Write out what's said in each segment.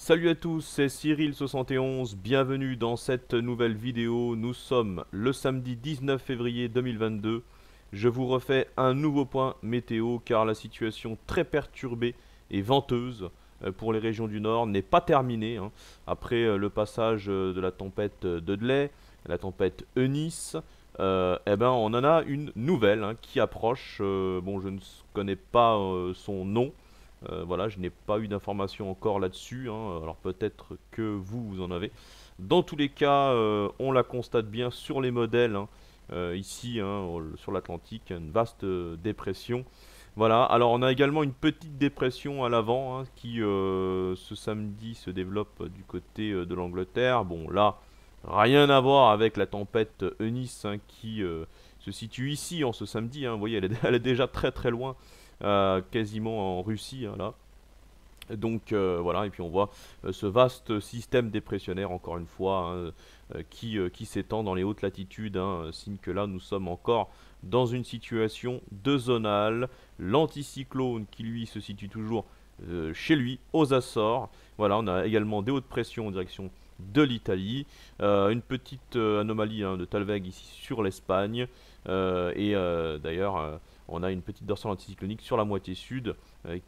Salut à tous, c'est Cyril71, bienvenue dans cette nouvelle vidéo. Nous sommes le samedi 19 février 2022. Je vous refais un nouveau point météo car la situation très perturbée et venteuse pour les régions du Nord n'est pas terminée, hein. Après le passage de la tempête Dudley, la tempête Eunice, eh ben, on en a une nouvelle, hein, qui approche. Bon, je ne connais pas son nom. Voilà, je n'ai pas eu d'informations encore là-dessus, hein. Alors peut-être que vous en avez. Dans tous les cas, on la constate bien sur les modèles, hein. Ici, hein, sur l'Atlantique, une vaste dépression. Voilà, alors on a également une petite dépression à l'avant, hein, qui ce samedi se développe du côté de l'Angleterre. Bon, là, rien à voir avec la tempête Eunice, hein, qui se situe ici en ce samedi, hein. Vous voyez, elle est déjà très très loin, quasiment en Russie, hein, là. Donc voilà, et puis on voit ce vaste système dépressionnaire, encore une fois, hein, qui s'étend dans les hautes latitudes, hein, signe que là nous sommes encore dans une situation de zonale. L'anticyclone qui lui se situe toujours chez lui, aux Açores. Voilà, on a également des hautes pressions en direction de l'Italie, une petite anomalie, hein, de Talweg ici sur l'Espagne, d'ailleurs on a une petite dorsale anticyclonique sur la moitié sud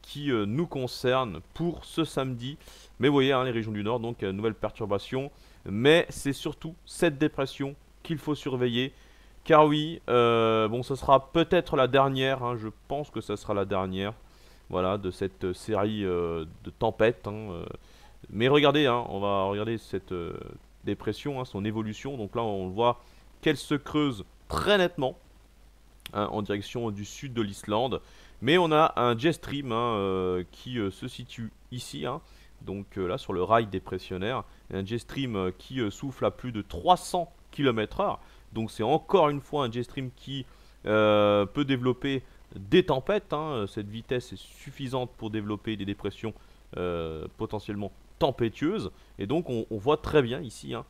qui nous concerne pour ce samedi. Mais vous voyez, hein, les régions du Nord, donc nouvelle perturbation. Mais c'est surtout cette dépression qu'il faut surveiller. Car oui, bon, ce sera peut-être la dernière, hein, je pense que ce sera la dernière, voilà, de cette série de tempêtes, hein. Mais regardez, hein, on va regarder cette dépression, hein, son évolution. Donc là, on voit qu'elle se creuse très nettement, hein, en direction du sud de l'Islande. Mais on a un jet stream, hein, qui se situe ici, hein, donc là sur le rail dépressionnaire. Un jet stream qui souffle à plus de 300 km/h. Donc c'est encore une fois un jet stream qui peut développer des tempêtes, hein. Cette vitesse est suffisante pour développer des dépressions potentiellement tempétueuses. Et donc on voit très bien ici, hein,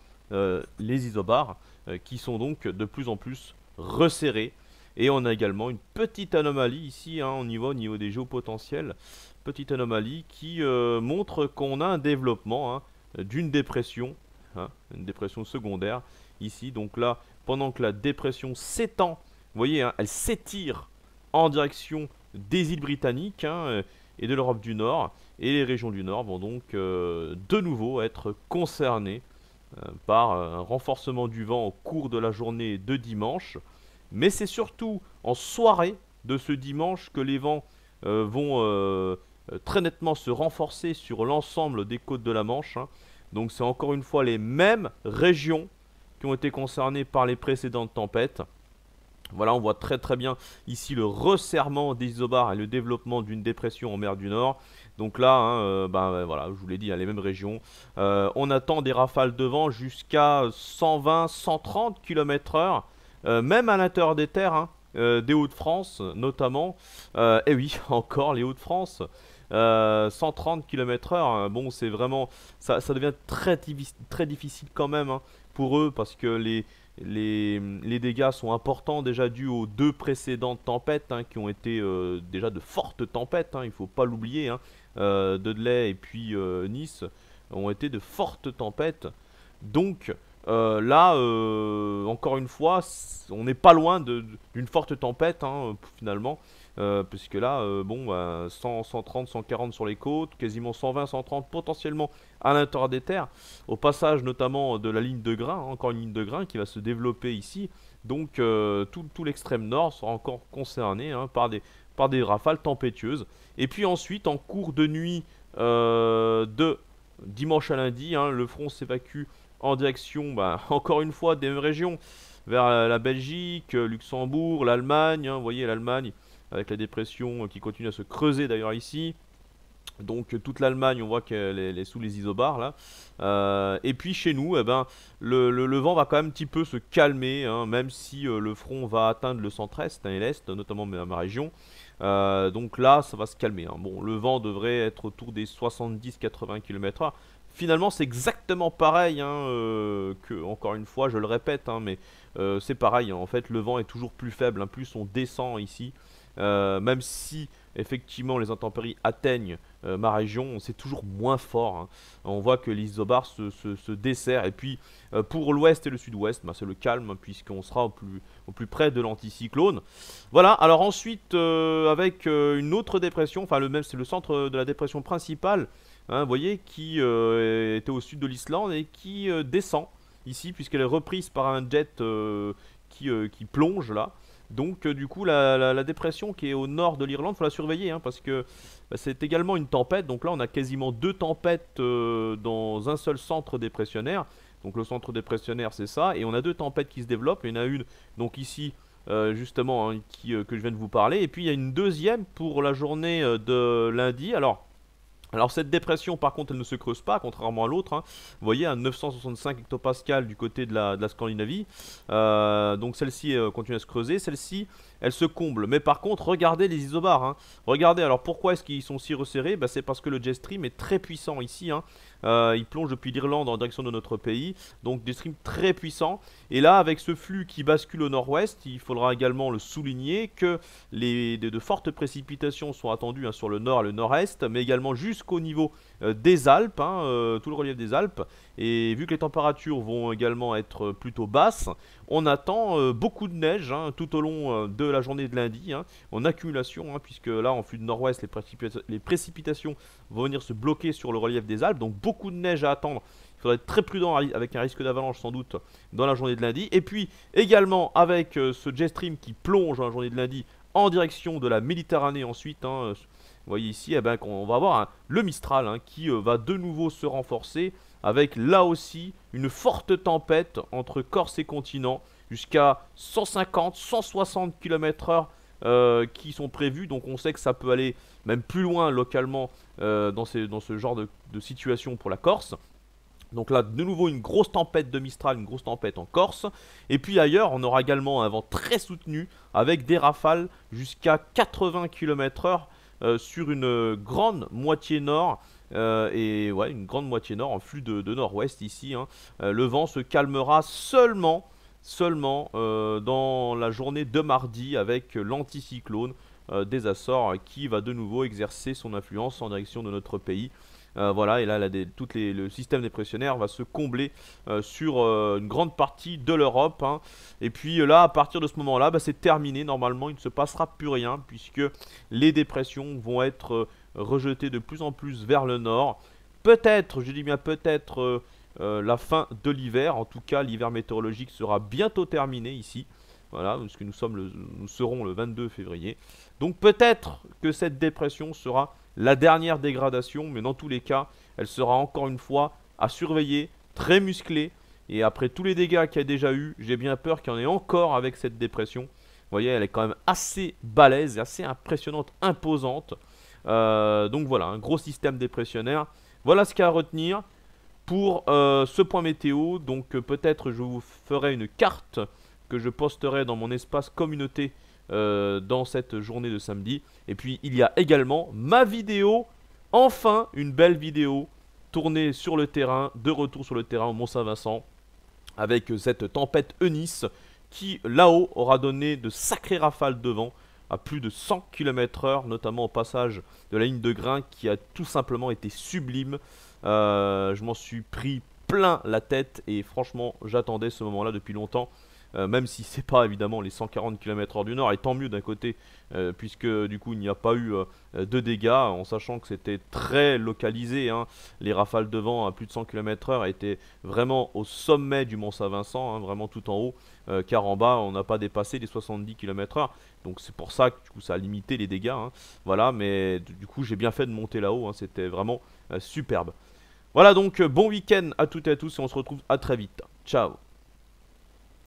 les isobars qui sont donc de plus en plus resserrés. Et on a également une petite anomalie ici, hein, au niveau des géopotentiels. Petite anomalie qui montre qu'on a un développement, hein, d'une dépression, hein, une dépression secondaire ici. Donc là, pendant que la dépression s'étend, vous voyez, hein, elle s'étire en direction des îles britanniques, hein, et de l'Europe du Nord. Et les régions du Nord vont donc de nouveau être concernées par un renforcement du vent au cours de la journée de dimanche. Mais c'est surtout en soirée de ce dimanche que les vents vont très nettement se renforcer sur l'ensemble des côtes de la Manche, hein. Donc c'est encore une fois les mêmes régions qui ont été concernées par les précédentes tempêtes. Voilà, on voit très très bien ici le resserrement des isobars et le développement d'une dépression en mer du Nord. Donc là, hein, voilà, je vous l'ai dit, hein, les mêmes régions. On attend des rafales de vent jusqu'à 120-130 km/h. Même à l'intérieur des terres, hein, des Hauts-de-France notamment. Et oui, encore les Hauts-de-France. 130 km/h, hein. Bon, c'est vraiment, ça devient très difficile quand même, hein, pour eux, parce que les dégâts sont importants, déjà dus aux deux précédentes tempêtes, hein, qui ont été déjà de fortes tempêtes, hein, il ne faut pas l'oublier, hein. Dudley et puis Nice ont été de fortes tempêtes. Donc là, encore une fois, on n'est pas loin d'une forte tempête, hein, finalement. Puisque là, bon, 100, 130, 140 sur les côtes, quasiment 120, 130 potentiellement à l'intérieur des terres, au passage notamment de la ligne de grain, hein, encore une ligne de grain qui va se développer ici. Donc tout l'extrême nord sera encore concerné, hein, par des rafales tempétueuses. Et puis ensuite, en cours de nuit de dimanche à lundi, hein, le front s'évacue en direction, encore une fois, des mêmes régions, vers la Belgique, Luxembourg, l'Allemagne, hein. Vous voyez l'Allemagne avec la dépression qui continue à se creuser d'ailleurs ici. Donc toute l'Allemagne, on voit qu'elle est sous les isobars là. Et puis chez nous, eh ben, le vent va quand même un petit peu se calmer, hein, même si le front va atteindre le centre-est, hein, et l'est, notamment ma région. Donc là, ça va se calmer, hein. Bon, le vent devrait être autour des 70-80 km/h. Finalement, c'est exactement pareil, hein, que, encore une fois, je le répète, hein, mais c'est pareil, hein. En fait, le vent est toujours plus faible, hein, plus on descend ici. Même si effectivement les intempéries atteignent ma région, c'est toujours moins fort, hein. On voit que l'isobar se dessert. Et puis pour l'ouest et le sud-ouest, bah, c'est le calme, hein, puisqu'on sera au plus près de l'anticyclone. Voilà, alors ensuite avec une autre dépression, enfin c'est le centre de la dépression principale, hein, vous voyez, qui était au sud de l'Islande et qui descend ici, puisqu'elle est reprise par un jet qui plonge là. Donc du coup la dépression qui est au nord de l'Irlande, il faut la surveiller, hein, parce que bah, c'est également une tempête. Donc là on a quasiment deux tempêtes dans un seul centre dépressionnaire. Donc le centre dépressionnaire c'est ça, et on a deux tempêtes qui se développent. Il y en a une donc ici justement, hein, que je viens de vous parler, et puis il y a une deuxième pour la journée de lundi. Alors cette dépression par contre elle ne se creuse pas, contrairement à l'autre, hein. Vous voyez, un 965 hectopascal du côté de la Scandinavie. Donc celle-ci continue à se creuser, celle-ci elle se comble. Mais par contre regardez les isobars, hein. Regardez, alors pourquoi est-ce qu'ils sont si resserrés? Bah, c'est parce que le jet stream est très puissant ici, hein. Il plonge depuis l'Irlande en direction de notre pays. Donc des streams très puissants. Et là avec ce flux qui bascule au nord-ouest, il faudra également le souligner que de fortes précipitations sont attendues, hein, sur le nord et le nord-est, mais également jusqu'au niveau des Alpes, hein, tout le relief des Alpes. Et vu que les températures vont également être plutôt basses, on attend beaucoup de neige, hein, tout au long de la journée de lundi, hein, en accumulation, hein, puisque là en flux de nord-ouest les précipitations vont venir se bloquer sur le relief des Alpes, donc beaucoup de neige à attendre. Il faudra être très prudent avec un risque d'avalanche sans doute dans la journée de lundi. Et puis également avec ce jet stream qui plonge dans la journée de lundi en direction de la Méditerranée ensuite, hein. Vous voyez ici, eh ben, on va avoir le Mistral, hein, qui va de nouveau se renforcer avec là aussi une forte tempête entre Corse et continent jusqu'à 150-160 km/h qui sont prévus. Donc on sait que ça peut aller même plus loin localement dans ce genre de situation pour la Corse. Donc là, de nouveau, une grosse tempête de Mistral, une grosse tempête en Corse. Et puis ailleurs, on aura également un vent très soutenu avec des rafales jusqu'à 80 km/h sur une grande moitié nord. Et ouais, une grande moitié nord en flux de nord-ouest ici, hein. Le vent se calmera seulement dans la journée de mardi avec l'anticyclone des Açores qui va de nouveau exercer son influence en direction de notre pays. Voilà, et là, le système dépressionnaire va se combler sur une grande partie de l'Europe, hein. Et puis là, à partir de ce moment-là, bah, c'est terminé. Normalement, il ne se passera plus rien puisque les dépressions vont être rejetées de plus en plus vers le nord. Peut-être, je dis bien peut-être, la fin de l'hiver. En tout cas, l'hiver météorologique sera bientôt terminé ici. Voilà, parce que nous serons le 22 février. Donc peut-être que cette dépression sera la dernière dégradation, mais dans tous les cas, elle sera encore une fois à surveiller, très musclée. Et après tous les dégâts qu'il y a déjà eu, j'ai bien peur qu'il y en ait encore avec cette dépression. Vous voyez, elle est quand même assez balèze, assez impressionnante, imposante. Donc voilà, un gros système dépressionnaire. Voilà ce qu'il y a à retenir pour ce point météo. Donc peut-être je vous ferai une carte que je posterai dans mon espace communauté dans cette journée de samedi. Et puis il y a également ma vidéo, enfin une belle vidéo tournée sur le terrain, de retour sur le terrain au Mont-Saint-Vincent, avec cette tempête Eunice qui là-haut aura donné de sacrées rafales de vent à plus de 100 km/h, notamment au passage de la ligne de grain qui a tout simplement été sublime. Je m'en suis pris plein la tête et franchement j'attendais ce moment là depuis longtemps. Même si c'est pas évidemment les 140 km/h du nord, et tant mieux d'un côté, puisque du coup il n'y a pas eu de dégâts, en sachant que c'était très localisé, hein. Les rafales de vent à plus de 100 km/h étaient vraiment au sommet du Mont Saint-Vincent, hein, vraiment tout en haut, car en bas on n'a pas dépassé les 70 km/h, donc c'est pour ça que du coup, ça a limité les dégâts, hein. Voilà, mais du coup j'ai bien fait de monter là-haut, hein, c'était vraiment superbe. Voilà, donc bon week-end à toutes et à tous, et on se retrouve à très vite. Ciao.